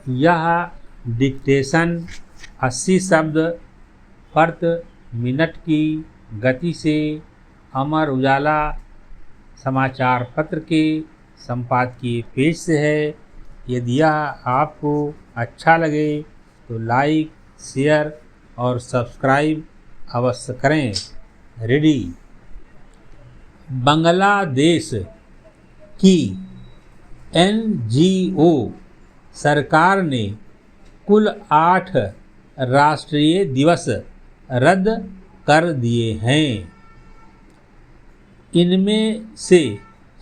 यह डिक्टेशन 80 शब्द प्रति मिनट की गति से अमर उजाला समाचार पत्र के संपादकीय पेज से है। यदि यह आपको अच्छा लगे तो लाइक, शेयर और सब्सक्राइब अवश्य करें। रेडी। बांग्लादेश की NGO सरकार ने कुल 8 राष्ट्रीय दिवस रद्द कर दिए हैं। इनमें से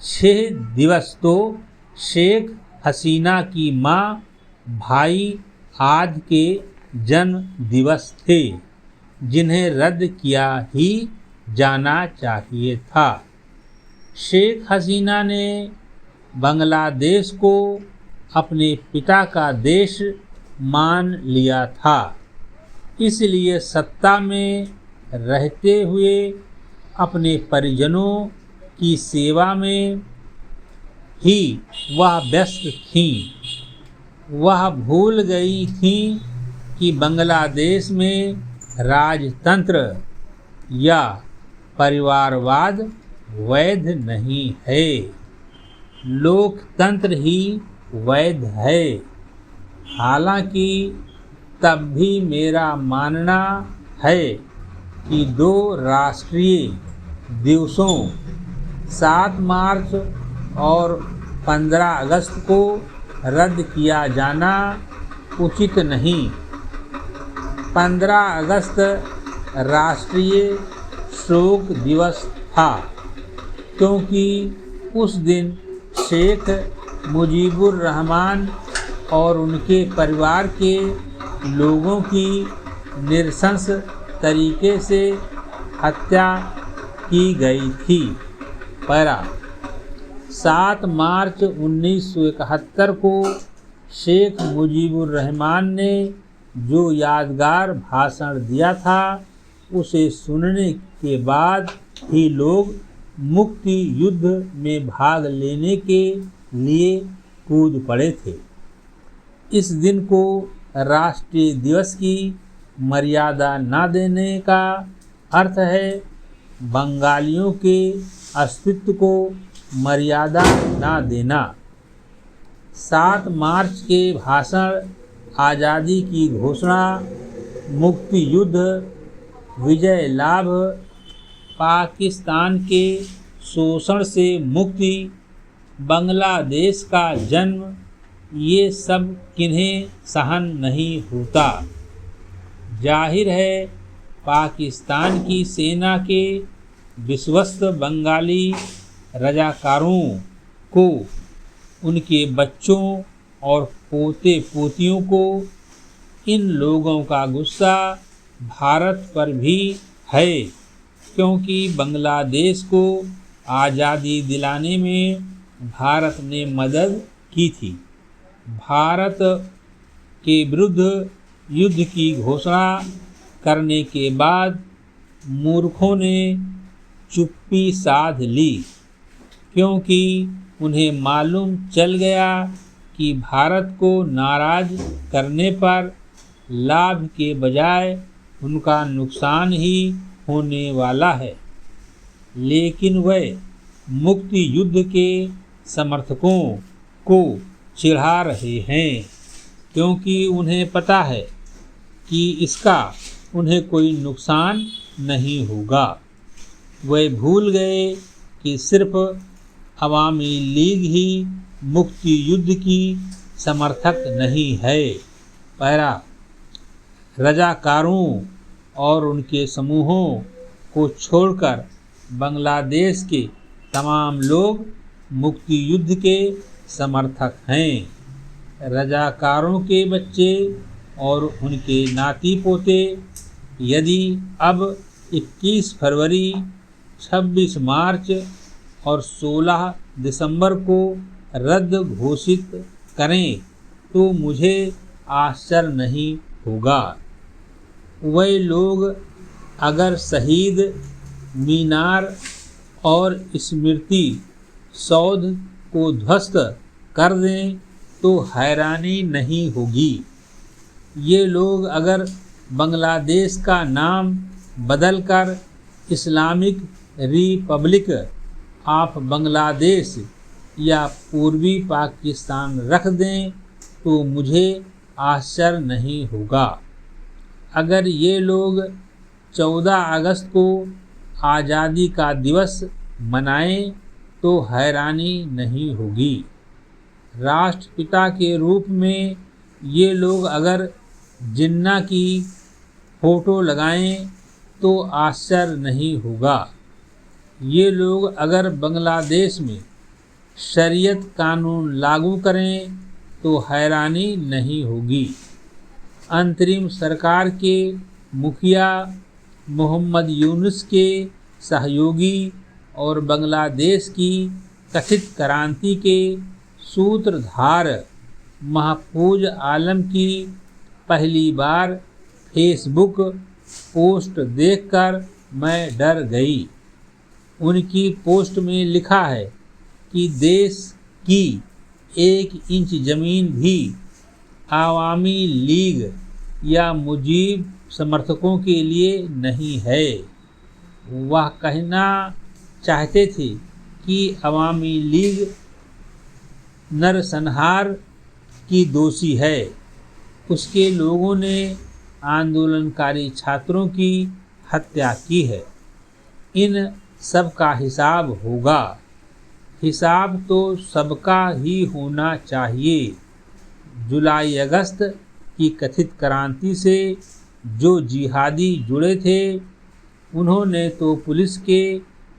6 दिवस तो शेख हसीना की मां भाई आद के जन्म दिवस थे, जिन्हें रद्द किया ही जाना चाहिए था। शेख हसीना ने बांग्लादेश को अपने पिता का देश मान लिया था, इसलिए सत्ता में रहते हुए अपने परिजनों की सेवा में ही वह व्यस्त थीं। वह भूल गई थीं कि बांग्लादेश में राजतंत्र या परिवारवाद वैध नहीं है, लोकतंत्र ही वैध है। हालांकि तब भी मेरा मानना है कि 2 राष्ट्रीय दिवसों 7 मार्च और 15 अगस्त को रद्द किया जाना उचित नहीं। 15 अगस्त राष्ट्रीय शोक दिवस था, क्योंकि उस दिन शेख मुजीबुर रहमान और उनके परिवार के लोगों की नृशंस तरीके से हत्या की गई थी। पैरा 7 मार्च 1971 को शेख मुजीबुर रहमान ने जो यादगार भाषण दिया था, उसे सुनने के बाद ही लोग मुक्ति युद्ध में भाग लेने के लिए कूद पड़े थे। इस दिन को राष्ट्रीय दिवस की मर्यादा न देने का अर्थ है बंगालियों के अस्तित्व को मर्यादा न देना। 7 मार्च के भाषण आज़ादी की घोषणा, मुक्ति युद्ध, विजय लाभ, पाकिस्तान के शोषण से मुक्ति, बांग्लादेश का जन्म, ये सब किन्हें सहन नहीं होता। जाहिर है पाकिस्तान की सेना के विश्वस्त बंगाली रजाकारों को, उनके बच्चों और पोते पोतियों को इन लोगों का गुस्सा भारत पर भी है, क्योंकि बांग्लादेश को आज़ादी दिलाने में भारत ने मदद की थी। भारत के विरुद्ध युद्ध की घोषणा करने के बाद मूर्खों ने चुप्पी साध ली, क्योंकि उन्हें मालूम चल गया कि भारत को नाराज करने पर लाभ के बजाय उनका नुकसान ही होने वाला है। लेकिन वे मुक्ति युद्ध के समर्थकों को चिढ़ा रहे हैं, क्योंकि उन्हें पता है कि इसका उन्हें कोई नुकसान नहीं होगा। वे भूल गए कि सिर्फ अवामी लीग ही मुक्ति युद्ध की समर्थक नहीं है। पैरा रजाकारों और उनके समूहों को छोड़कर बांग्लादेश के तमाम लोग मुक्ति युद्ध के समर्थक हैं। रजाकारों के बच्चे और उनके नाती पोते यदि अब 21 फरवरी, 26 मार्च और 16 दिसंबर को रद्द घोषित करें तो मुझे आश्चर्य नहीं होगा। वे लोग अगर शहीद मीनार और स्मृति सौध को ध्वस्त कर दें तो हैरानी नहीं होगी। ये लोग अगर बांग्लादेश का नाम बदलकर इस्लामिक रिपब्लिक ऑफ बांग्लादेश या पूर्वी पाकिस्तान रख दें तो मुझे आश्चर्य नहीं होगा। अगर ये लोग 14 अगस्त को आज़ादी का दिवस मनाएं तो हैरानी नहीं होगी। राष्ट्रपिता के रूप में ये लोग अगर जिन्ना की फ़ोटो लगाएं तो आश्चर्य नहीं होगा। ये लोग अगर बांग्लादेश में शरीयत कानून लागू करें तो हैरानी नहीं होगी। अंतरिम सरकार के मुखिया मोहम्मद यूनुस के सहयोगी और बांग्लादेश की कथित क्रांति के सूत्रधार महफूज आलम की पहली बार फेसबुक पोस्ट देखकर मैं डर गई। उनकी पोस्ट में लिखा है कि देश की 1 इंच ज़मीन भी आवामी लीग या मुजीब समर्थकों के लिए नहीं है। वह कहना चाहते थे कि अवामी लीग नरसंहार की दोषी है। उसके लोगों ने आंदोलनकारी छात्रों की हत्या की है। इन सब का हिसाब होगा। हिसाब तो सबका ही होना चाहिए। जुलाई अगस्त की कथित क्रांति से जो जिहादी जुड़े थे उन्होंने तो पुलिस के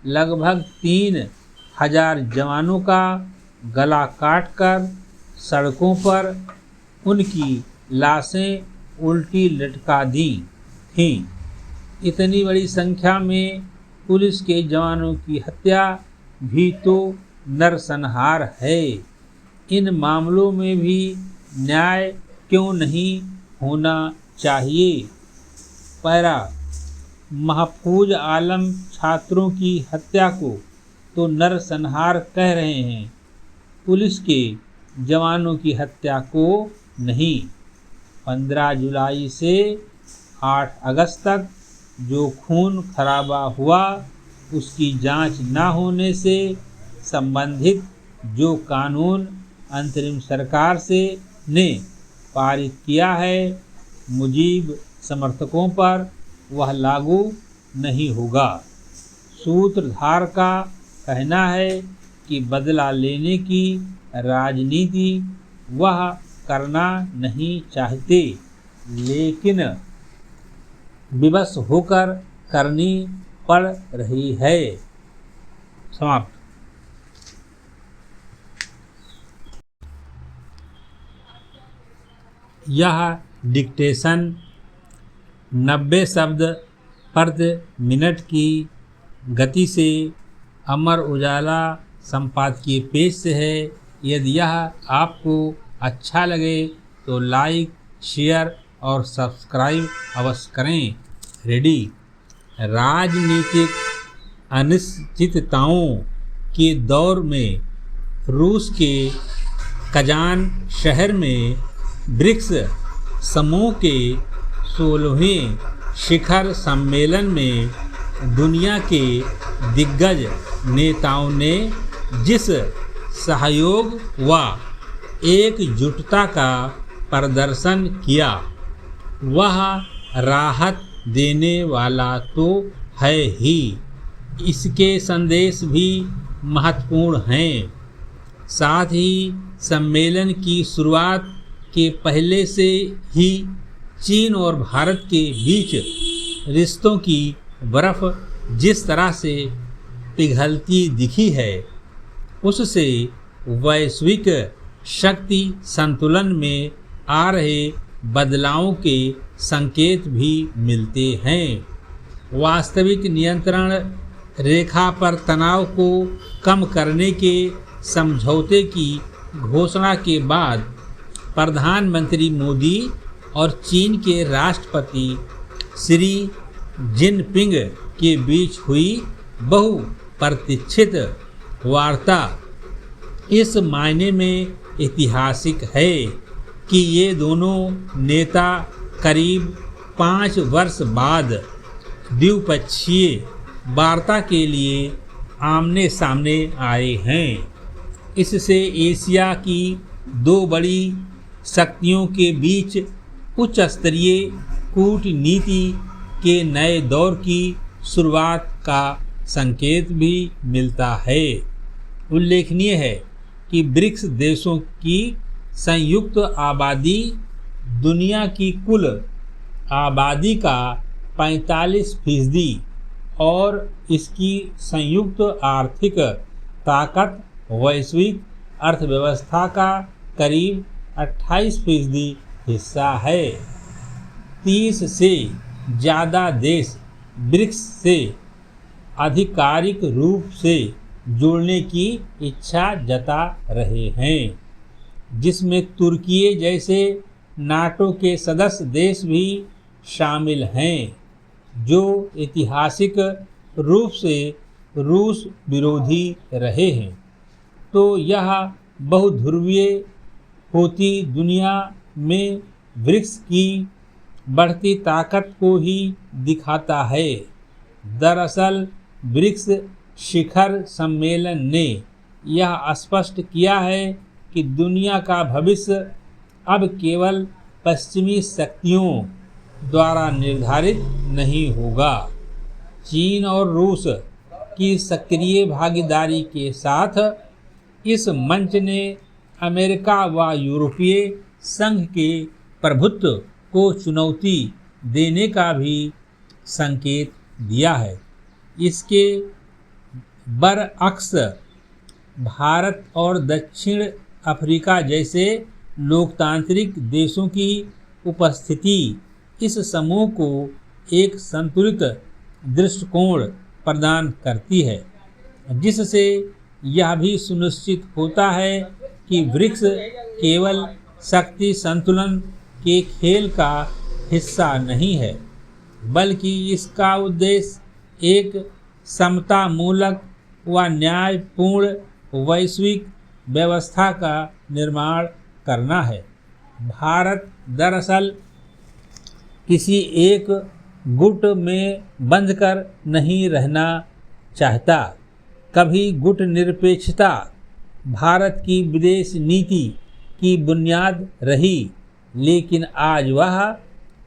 लगभग 3000 जवानों का गला काटकर सड़कों पर उनकी लाशें उल्टी लटका दी थीं। इतनी बड़ी संख्या में पुलिस के जवानों की हत्या भी तो नरसंहार है। इन मामलों में भी न्याय क्यों नहीं होना चाहिए। पैरा महफूज आलम छात्रों की हत्या को तो नरसंहार कह रहे हैं, पुलिस के जवानों की हत्या को नहीं। 15 जुलाई से 8 अगस्त तक जो खून खराबा हुआ उसकी जांच न होने से संबंधित जो कानून अंतरिम सरकार ने पारित किया है मुजीब समर्थकों पर वह लागू नहीं होगा। सूत्रधार का कहना है कि बदला लेने की राजनीति वह करना नहीं चाहते, लेकिन विवश होकर करनी पड़ रही है। समाप्त। यह डिक्टेशन 90 शब्द प्रति मिनट की गति से अमर उजाला संपादकीय पेज से है। यदि यह आपको अच्छा लगे तो लाइक, शेयर और सब्सक्राइब अवश्य करें। रेडी। राजनीतिक अनिश्चितताओं के दौर में रूस के कजान शहर में ब्रिक्स समूह के 16वें शिखर सम्मेलन में दुनिया के दिग्गज नेताओं ने जिस सहयोग व एकजुटता का प्रदर्शन किया वह राहत देने वाला तो है ही, इसके संदेश भी महत्वपूर्ण हैं। साथ ही सम्मेलन की शुरुआत के पहले से ही चीन और भारत के बीच रिश्तों की बर्फ जिस तरह से पिघलती दिखी है उससे वैश्विक शक्ति संतुलन में आ रहे बदलावों के संकेत भी मिलते हैं। वास्तविक नियंत्रण रेखा पर तनाव को कम करने के समझौते की घोषणा के बाद प्रधानमंत्री मोदी और चीन के राष्ट्रपति शी जिनपिंग के बीच हुई बहुप्रतीक्षित वार्ता इस मायने में ऐतिहासिक है कि ये दोनों नेता करीब 5 वर्ष बाद द्विपक्षीय वार्ता के लिए आमने सामने आए हैं। इससे एशिया की दो बड़ी शक्तियों के बीच उच्च स्तरीय कूटनीति के नए दौर की शुरुआत का संकेत भी मिलता है। उल्लेखनीय है कि ब्रिक्स देशों की संयुक्त आबादी दुनिया की कुल आबादी का 45% और इसकी संयुक्त आर्थिक ताकत वैश्विक अर्थव्यवस्था का करीब 28% हिस्सा है। 30 से ज़्यादा देश ब्रिक्स से आधिकारिक रूप से जुड़ने की इच्छा जता रहे हैं, जिसमें तुर्की जैसे नाटो के सदस्य देश भी शामिल हैं, जो ऐतिहासिक रूप से रूस विरोधी रहे हैं। तो यह बहुध्रुवीय होती दुनिया में ब्रिक्स की बढ़ती ताकत को ही दिखाता है। दरअसल ब्रिक्स शिखर सम्मेलन ने यह स्पष्ट किया है कि दुनिया का भविष्य अब केवल पश्चिमी शक्तियों द्वारा निर्धारित नहीं होगा। चीन और रूस की सक्रिय भागीदारी के साथ इस मंच ने अमेरिका व यूरोपीय संघ के प्रभुत्व को चुनौती देने का भी संकेत दिया है। इसके बरअक्स भारत और दक्षिण अफ्रीका जैसे लोकतांत्रिक देशों की उपस्थिति इस समूह को एक संतुलित दृष्टिकोण प्रदान करती है, जिससे यह भी सुनिश्चित होता है कि ब्रिक्स केवल शक्ति संतुलन के खेल का हिस्सा नहीं है, बल्कि इसका उद्देश्य एक समतामूलक व न्यायपूर्ण वैश्विक व्यवस्था का निर्माण करना है। भारत दरअसल किसी एक गुट में बंधकर नहीं रहना चाहता। कभी गुट निरपेक्षता भारत की विदेश नीति की बुनियाद रही, लेकिन आज वह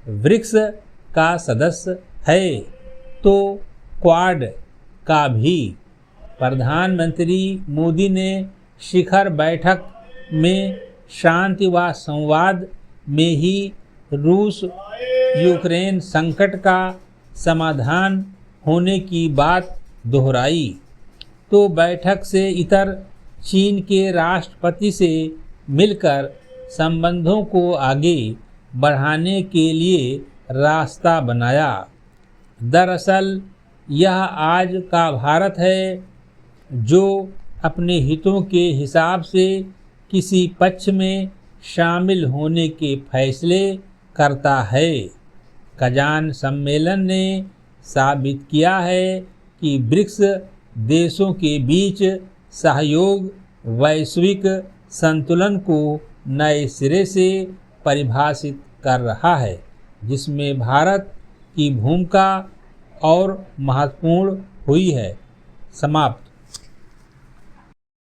ब्रिक्स का सदस्य है, तो क्वाड का भी। प्रधानमंत्री मोदी ने शिखर बैठक में शांति व संवाद में ही रूस यूक्रेन संकट का समाधान होने की बात दोहराई, तो बैठक से इतर चीन के राष्ट्रपति से मिलकर संबंधों को आगे बढ़ाने के लिए रास्ता बनाया। दरअसल यह आज का भारत है, जो अपने हितों के हिसाब से किसी पक्ष में शामिल होने के फैसले करता है। कजान सम्मेलन ने साबित किया है कि ब्रिक्स देशों के बीच सहयोग वैश्विक संतुलन को नए सिरे से परिभाषित कर रहा है, जिसमें भारत की भूमिका और महत्वपूर्ण हुई है। समाप्त।